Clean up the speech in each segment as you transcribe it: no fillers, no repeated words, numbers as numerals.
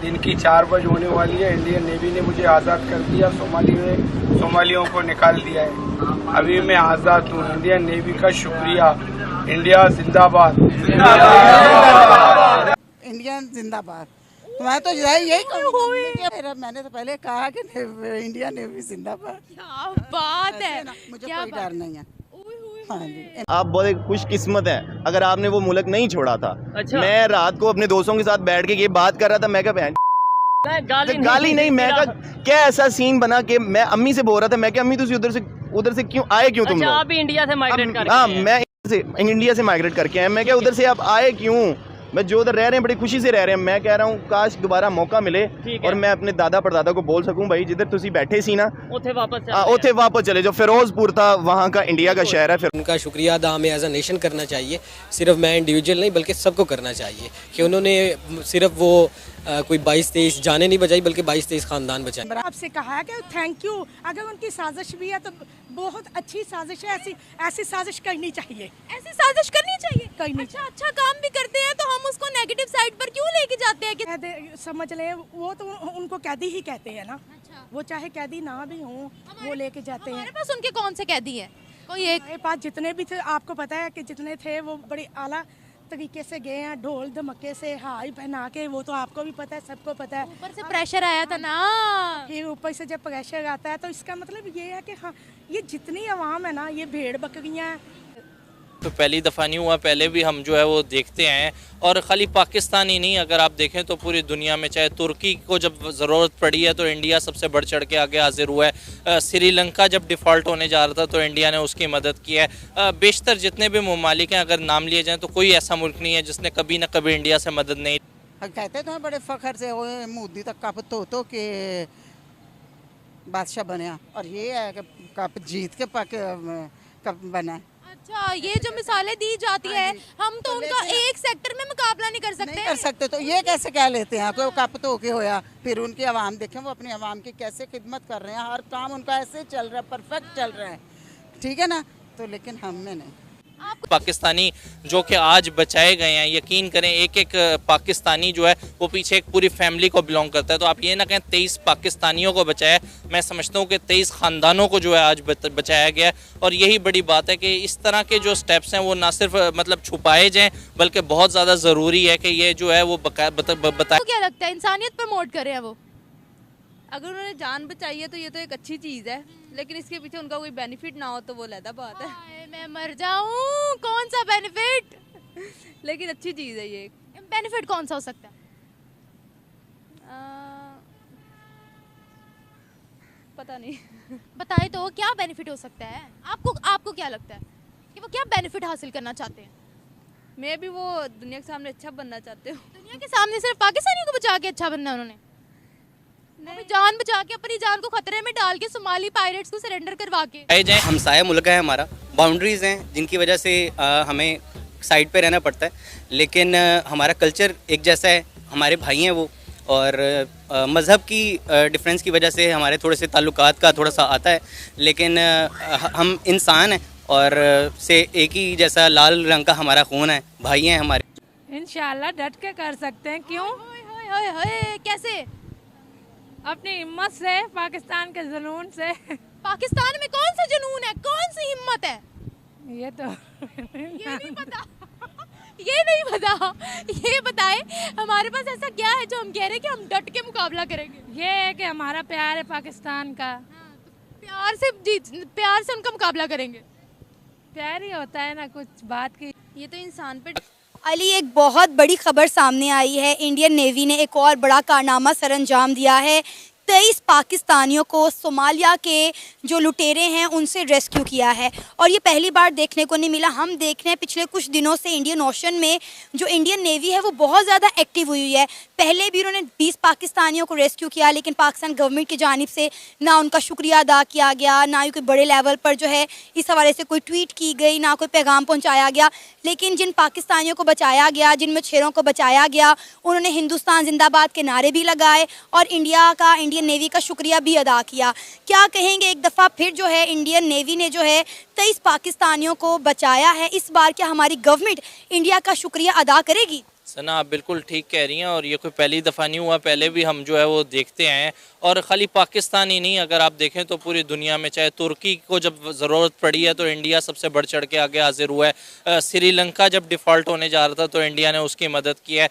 दिन की 4 बजे होने वाली है। इंडियन नेवी ने मुझे आज़ाद कर दिया। सोमालियों को निकाल दिया है। अभी मैं आज़ाद हूँ। इंडियन नेवी का शुक्रिया। इंडिया जिंदाबाद। इंडियन जिंदाबाद। मैं तो यही कहूँगा। मैंने तो पहले कहा कि इंडिया नेवी जिंदाबाद। क्या बात है, मुझे क्या कोई डर नहीं है। हाँ जी। आप बहुत खुशकिस्मत हैं अगर आपने वो मुल्क नहीं छोड़ा था। अच्छा। मैं रात को अपने दोस्तों के साथ बैठ के ये बात कर रहा था। मैं क्या गाली नहीं, मैं क्या क्या ऐसा सीन बना कि मैं अम्मी से बोल रहा था, मैं क्या अम्मी तुम उधर से क्यों आए, क्यों तुम अच्छा, लोग? आप भी इंडिया से माइग्रेट करके हाँ, आए? मैं इंडिया से माइग्रेट करके आया। मैं क्या उधर से आप आए क्यों? मैं जो उधर रह रहे हैं बड़ी खुशी से रह रहे हैं। मैं कह रहा हूँ काश दोबारा मौका मिले और मैं अपने दादा परदादा को बोल सकूं, भाई जिधर तुसी बैठे सी ना उथे वापस चले जाओ। फिरोजपुर था वहाँ का इंडिया का शहर है। फिर उनका शुक्रिया अदा हमें एज अ नेशन करना चाहिए। सिर्फ मैं इंडिविजुअल नहीं बल्कि सबको करना चाहिए कि उन्होंने सिर्फ वो कोई 22-23 जाने नहीं बचाई बल्कि 22-23 खानदान बचाए। आपसे कहा है कि थैंक यू। अगर उनकी साजिश भी है तो बहुत अच्छी साजिश है। ऐसी साजिश करनी चाहिए। ऐसी साजिश करनी चाहिए। अच्छा काम भी करते हैं तो हम उसको नेगेटिव साइड पर क्यों लेके जाते हैं कि समझ ले, वो तो उनको कैदी ही कहते हैं ना। अच्छा। वो चाहे कैदी ना भी हों वो लेके जाते हैं। हमारे पास उनके कौन से कैदी हैं? कोई एक? हमारे पास जितने भी थे आपको पता है कि जितने थे वो बड़ी आला तरीके से गए हैं, ढोल धमके से हाई पहना के। वो तो आपको भी पता है, सबको पता है। ऊपर से प्रेशर आया था ना। फिर ऊपर से जब प्रेशर आता है तो इसका मतलब ये है कि हाँ, ये जितनी आवाम है ना, ये भेड़ बकरियाँ हैं। तो पहली दफ़ा नहीं हुआ, पहले भी हम जो है वो देखते हैं। और ख़ाली पाकिस्तान ही नहीं, अगर आप देखें तो पूरी दुनिया में, चाहे तुर्की को जब ज़रूरत पड़ी है तो इंडिया सबसे बढ़ चढ़ के आगे हाजिर हुआ है। श्रीलंका जब डिफ़ॉल्ट होने जा रहा था तो इंडिया ने उसकी मदद की है। बेशतर जितने भी ममालिक हैं अगर नाम लिए जाएँ तो कोई ऐसा मुल्क नहीं है जिसने कभी ना कभी इंडिया से मदद नहीं। कहते तो बड़े फ़ख्र से वो मोदी तक कप तो के बादशाह बने, और ये है कि कप जीत के कप बना। अच्छा, ये जो मिसालें दी जाती है, हम तो उनका एक सेक्टर में मुकाबला नहीं कर सकते। नहीं कर सकते तो ये कैसे कह लेते हैं कोई कप तो के होया। फिर उनकी आवाम देखें, वो अपनी आवाम की कैसे खिदमत कर रहे हैं। हर काम उनका ऐसे चल रहा है, परफेक्ट चल रहा है, ठीक है ना। तो लेकिन हमने नहीं। पाकिस्तानी जो कि आज बचाए गए हैं, यकीन करें एक एक पाकिस्तानी जो है वो पीछे एक पूरी फैमिली को बिलोंग करता है। तो आप ये ना कहें 23 पाकिस्तानियों को बचाया, मैं समझता हूँ कि 23 ख़ानदानों को जो है आज बचाया गया है। और यही बड़ी बात है कि इस तरह के जो स्टेप्स हैं वो ना सिर्फ मतलब छुपाए जाएँ बल्कि बहुत ज़्यादा ज़रूरी है कि ये जो है वो बताए। क्या लगता है इंसानियत प्रमोट कर रहे हैं वो? अगर उन्होंने जान बचाई है तो ये तो एक अच्छी चीज़ है, लेकिन इसके पीछे उनका कोई बेनिफिट ना हो तो वो अलग बात है। मैं मर जाऊं, कौन सा बेनिफिट? लेकिन अच्छी चीज़ है ये। बेनिफिट कौन सा हो सकता है? पता नहीं। बताए तो क्या बेनिफिट हो सकता है? आपको क्या लगता है कि वो क्या बेनिफिट हासिल करना चाहते हैं? मैं भी वो दुनिया के सामने अच्छा बनना चाहते हूँ। दुनिया के सामने सिर्फ पाकिस्तानियों को बचा के अच्छा बनना है उन्होंने? अपनी जान बचा के, अपनी जान को खतरे में डाल के सोमाली पायरेट्स को सरेंडर करवा के। हमसाया मुल्क है हमारा, बाउंड्रीज़ हैं जिनकी वजह से हमें साइड पे रहना पड़ता है, लेकिन हमारा कल्चर एक जैसा है, हमारे भाई हैं वो। और मज़हब की डिफरेंस की वजह से हमारे थोड़े से ताल्लुकात का थोड़ा सा आता है, लेकिन हम इंसान हैं और से एक ही जैसा लाल रंग का हमारा खून है, भाई हैं हमारे। इंशाल्लाह डट के कर सकते हैं। क्यों? कैसे? अपनी हिम्मत से, पाकिस्तान के जुनून से। पाकिस्तान में कौन सा जुनून है, कौन सी हिम्मत है? ये तो ये नहीं पता। ये नहीं पता। ये बताए हमारे पास ऐसा क्या है जो हम कह रहे हैं कि हम डट के मुकाबला करेंगे? ये है कि हमारा प्यार है पाकिस्तान का। तो प्यार से उनका मुकाबला करेंगे। प्यार ही होता है ना कुछ बात की। ये तो इंसान पे। अली, एक बहुत बड़ी खबर सामने आई है। इंडियन नेवी ने एक और बड़ा कारनामा सरअंजाम दिया है। 23 पाकिस्तानियों को सोमालिया के जो लुटेरे हैं उनसे रेस्क्यू किया है, और ये पहली बार देखने को नहीं मिला। हम देख रहे हैं पिछले कुछ दिनों से इंडियन ओशन में जो इंडियन नेवी है वो बहुत ज़्यादा एक्टिव हुई है। पहले भी उन्होंने 20 पाकिस्तानियों को रेस्क्यू किया, लेकिन पाकिस्तान गवर्नमेंट की जानिब से ना उनका शुक्रिया अदा किया गया, ना ही कोई बड़े लेवल पर जो है इस हवाले से कोई ट्वीट की गई, ना कोई पैगाम पहुँचाया गया। लेकिन जिन पाकिस्तानियों को बचाया गया, जिन मछेरों को बचाया गया, उन्होंने हिंदुस्तान जिंदाबाद के नारे भी लगाए और इंडियन नेवी का शुक्रिया भी अदा किया। क्या कहेंगे, एक दफ़ा फिर जो है इंडियन नेवी ने जो है 23 पाकिस्तानियों को बचाया है। इस बार क्या हमारी गवर्नमेंट इंडिया का शुक्रिया अदा करेगी? सना आप बिल्कुल ठीक कह रही हैं और ये कोई पहली दफ़ा नहीं हुआ, पहले भी हम जो है वो देखते आए हैं। और ख़ाली पाकिस्तान ही नहीं, अगर आप देखें तो पूरी दुनिया में, चाहे तुर्की को जब ज़रूरत पड़ी है तो इंडिया सबसे बढ़ चढ़ के आगे हाजिर हुआ है। श्रीलंका जब डिफ़ॉल्ट होने जा रहा था तो इंडिया ने उसकी मदद की है।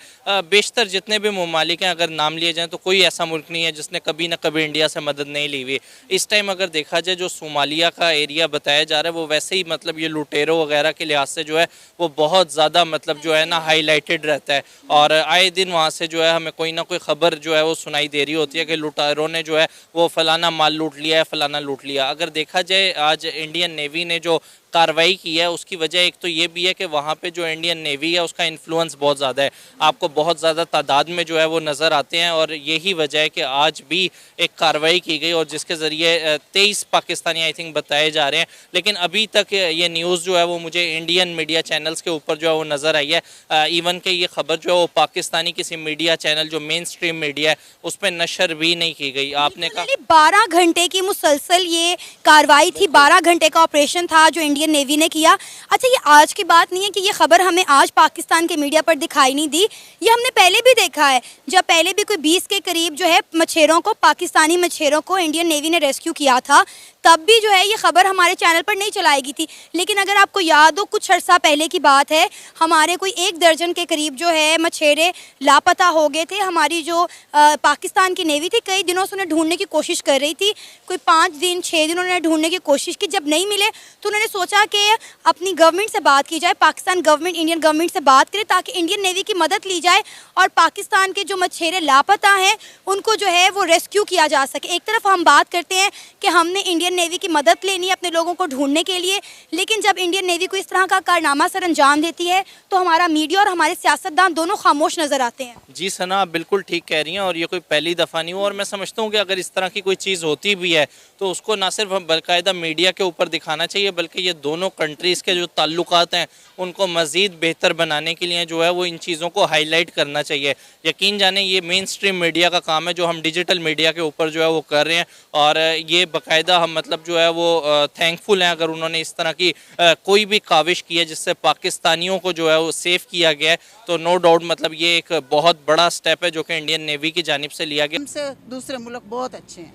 बेशतर जितने भी ममालिक हैं अगर नाम लिए जाएँ तो कोई ऐसा मुल्क नहीं है जिसने कभी ना कभी इंडिया से मदद नहीं ली हुई। इस टाइम अगर देखा जाए जो सोमालिया का एरिया बताया जा रहा है वो वैसे ही मतलब ये लुटेरों वगैरह के लिहाज से जो है वो बहुत ज़्यादा मतलब जो है ना हाईलाइटेड रहता है। और आए दिन वहाँ से जो है हमें कोई ना कोई ख़बर जो है वो सुनाई दे रही होती है कि लुटेरों ने जो है वो फलाना माल लूट लिया है, फलाना लूट लिया। अगर देखा जाए आज इंडियन नेवी ने जो कार्रवाई की है उसकी वजह एक तो ये भी है कि वहाँ पे जो इंडियन नेवी है उसका इन्फ्लुएंस बहुत ज़्यादा है, आपको बहुत ज़्यादा तादाद में जो है वो नज़र आते हैं। और यही वजह है कि आज भी एक कार्रवाई की गई और जिसके ज़रिए 23 पाकिस्तानी आई थिंक बताए जा रहे हैं। लेकिन अभी तक ये न्यूज़ जो है वो मुझे इंडियन मीडिया चैनल्स के ऊपर जो है वो नज़र आई है। इवन कि ये खबर जो है वो पाकिस्तानी किसी मीडिया चैनल जो मेन स्ट्रीम मीडिया है उस पर नशर भी नहीं की गई। आपने कहा 12 घंटे की मुसलसल ये कार्रवाई थी, 12 घंटे का ऑपरेशन था जो इंडियन नेवी ने किया। अच्छा, ये आज की बात नहीं है कि ये खबर हमें आज पाकिस्तान के मीडिया पर दिखाई नहीं दी, ये हमने पहले भी देखा है। जब पहले भी कोई 20 के करीब जो है मछेरों को, पाकिस्तानी मछेरों को इंडियन नेवी ने रेस्क्यू किया था, तब भी जो है ये खबर हमारे चैनल पर नहीं चलाई गई थी। लेकिन अगर आपको याद हो कुछ अर्सा पहले की बात है, हमारे कोई 1 दर्जन के करीब जो है मछेरे लापता हो गए थे। हमारी जो पाकिस्तान की नेवी थी कई दिनों से उन्हें ढूंढने की कोशिश कर रही थी, कोई 5 दिन 6 दिन उन्होंने ढूंढने की कोशिश की। जब नहीं मिले तो उन्होंने सोचा कि अपनी गवर्नमेंट से बात की जाए, पाकिस्तान गवर्नमेंट इंडियन गवर्नमेंट से बात करे ताकि इंडियन नेवी की मदद ली जाए और पाकिस्तान के जो मछेरे लापता हैं उनको जो है वो रेस्क्यू किया जा सके। एक तरफ हम बात करते हैं कि हमने इंडियन नेवी की मदद लेनी है अपने लोगों को ढूंढने के लिए, लेकिन जब इंडियन नेवी को इस तरह का कारनामा सर अंजाम देती है तो हमारा मीडिया और हमारे सियासतदान दोनों खामोश नजर आते हैं। जी सना आप बिल्कुल ठीक कह रही हैं और ये कोई पहली दफ़ा नहीं हुआ। और मैं समझता हूँ कि अगर इस तरह की कोई चीज़ होती भी है तो उसको ना सिर्फ बाकायदा मीडिया के ऊपर दिखाना चाहिए बल्कि ये दोनों कंट्रीज़ के जो ताल्लुकात हैं उनको मज़ीद बेहतर बनाने के लिए जो है वो इन चीज़ों को हाईलाइट करना चाहिए। यकीन जाने ये मेन स्ट्रीम मीडिया का काम है जो हम डिजिटल मीडिया के ऊपर जो है वो कर रहे हैं। और ये बाकायदा हम मतलब जो है वो थैंकफुल हैं अगर उन्होंने इस तरह की कोई भी काविश की है जिससे पाकिस्तानियों को जो है वो सेफ किया गया है। तो नो डाउट मतलब ये एक बहुत बड़ा स्टेप है जो कि इंडियन नेवी की जानिब से लिया गया। हमसे दूसरे मुल्क बहुत अच्छे हैं,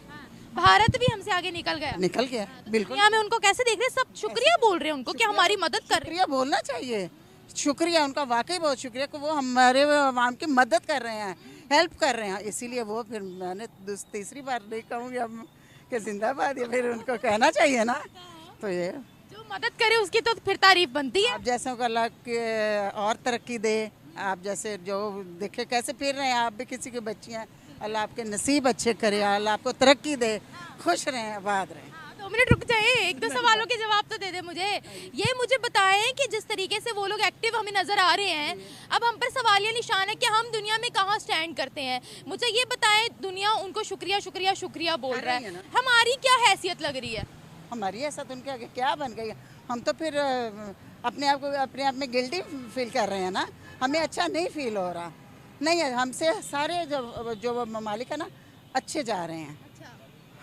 भारत भी हमसे आगे निकल गया, बिल्कुल। यहाँ में उनको कैसे देख रहे हैं, सब शुक्रिया बोल रहे हैं उनको कि हमारी मदद कर रहे हैं। शुक्रिया बोलना चाहिए, शुक्रिया उनका, वाकई बहुत शुक्रिया कि वो हमारे आवाम की मदद कर रहे हैं, हेल्प कर रहे हैं। इसीलिए वो फिर मैंने तीसरी बार नहीं कहूँगी अब कि जिंदाबाद, ये फिर उनको कहना चाहिए ना। तो ये जो मदद करे उसकी तो फिर तारीफ बनती है। आप जैसे को अल्लाह के और तरक्की दे, आप जैसे जो देखे कैसे फिर रहे हैं, आप भी किसी की बच्ची हैं, अल्लाह आपके नसीब अच्छे करे, अल्लाह आपको तरक्की दे, खुश रहें, आबाद रहें। 2 मिनट रुक जाए, 1-2 सवालों के जवाब तो दे दे मुझे। ये मुझे बताएं कि जिस तरीके से वो लोग एक्टिव हमें नज़र आ रहे हैं, अब हम पर सवालिया निशान है कि हम दुनिया में कहाँ स्टैंड करते हैं। मुझे ये बताएं, दुनिया उनको शुक्रिया शुक्रिया शुक्रिया बोल रहा है, हमारी क्या हैसियत लग रही है? हमारी ऐसा तो उनके आगे क्या बन गई है? हम तो फिर अपने आप में गिल्टी फील कर रहे हैं ना, हमें अच्छा नहीं फील हो रहा। नहीं है, हमसे सारे जो ममालिक है ना अच्छे जा रहे हैं,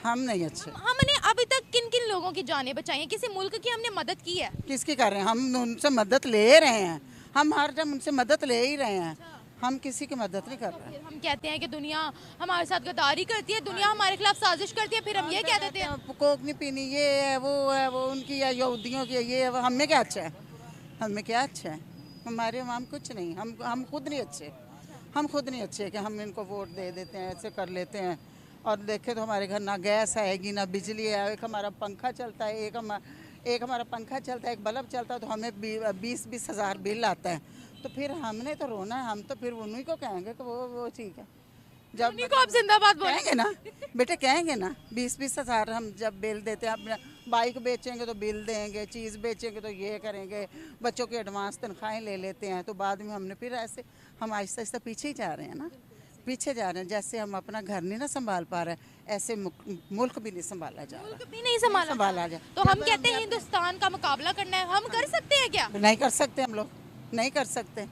हम नहीं अच्छे। हमने अभी तक किन किन लोगों की जानें बचाई हैं? किसी मुल्क की हमने मदद की है? किसकी कर रहे हैं? हम उनसे मदद ले रहे हैं, हम हर टाइम उनसे मदद ले ही रहे हैं, हम किसी की मदद नहीं कर रहे हैं। हम कहते हैं कि दुनिया हमारे साथ गद्दारी करती है, दुनिया हमारे खिलाफ साजिश करती है, फिर हम ये कह देते हैं कोक नहीं पीनी, ये है वो उनकी या यहूदियों की, ये है, हमें क्या अच्छा है? हमें क्या अच्छा है? हमारे हम कुछ नहीं, हम खुद नहीं अच्छे, हम खुद नहीं अच्छे कि हम इनको वोट दे देते हैं, ऐसे कर लेते हैं। और देखे तो हमारे घर ना गैस आएगी ना बिजली है, एक हमारा पंखा चलता है, एक हमारा पंखा चलता है, एक बल्ब चलता है, तो हमें 20-20 हज़ार बिल आता है। तो फिर हमने तो रोना है, हम तो फिर उन्हीं को कहेंगे कि वो ठीक है। जब उन्हीं को आप जिंदाबाद कहेंगे ना बेटे, कहेंगे ना 20-20 हज़ार हम जब बिल देते हैं, अपने बाइक बेचेंगे तो बिल देंगे, चीज़ बेचेंगे तो ये करेंगे, बच्चों की एडवांस तनख्वाहें ले लेते हैं, तो बाद में हमने फिर ऐसे हम आहिस्ता आहिस्ता पीछे ही जा रहे हैं ना, पीछे जा रहे हैं। जैसे हम अपना घर नहीं ना संभाल पा रहे, ऐसे मुल्क भी नहीं संभाला जा रहा, मुल्क भी नहीं संभाला जा। तो हम कहते हैं हिंदुस्तान का मुकाबला करना है, हम कर सकते हैं क्या? नहीं कर सकते, हम लोग नहीं कर सकते।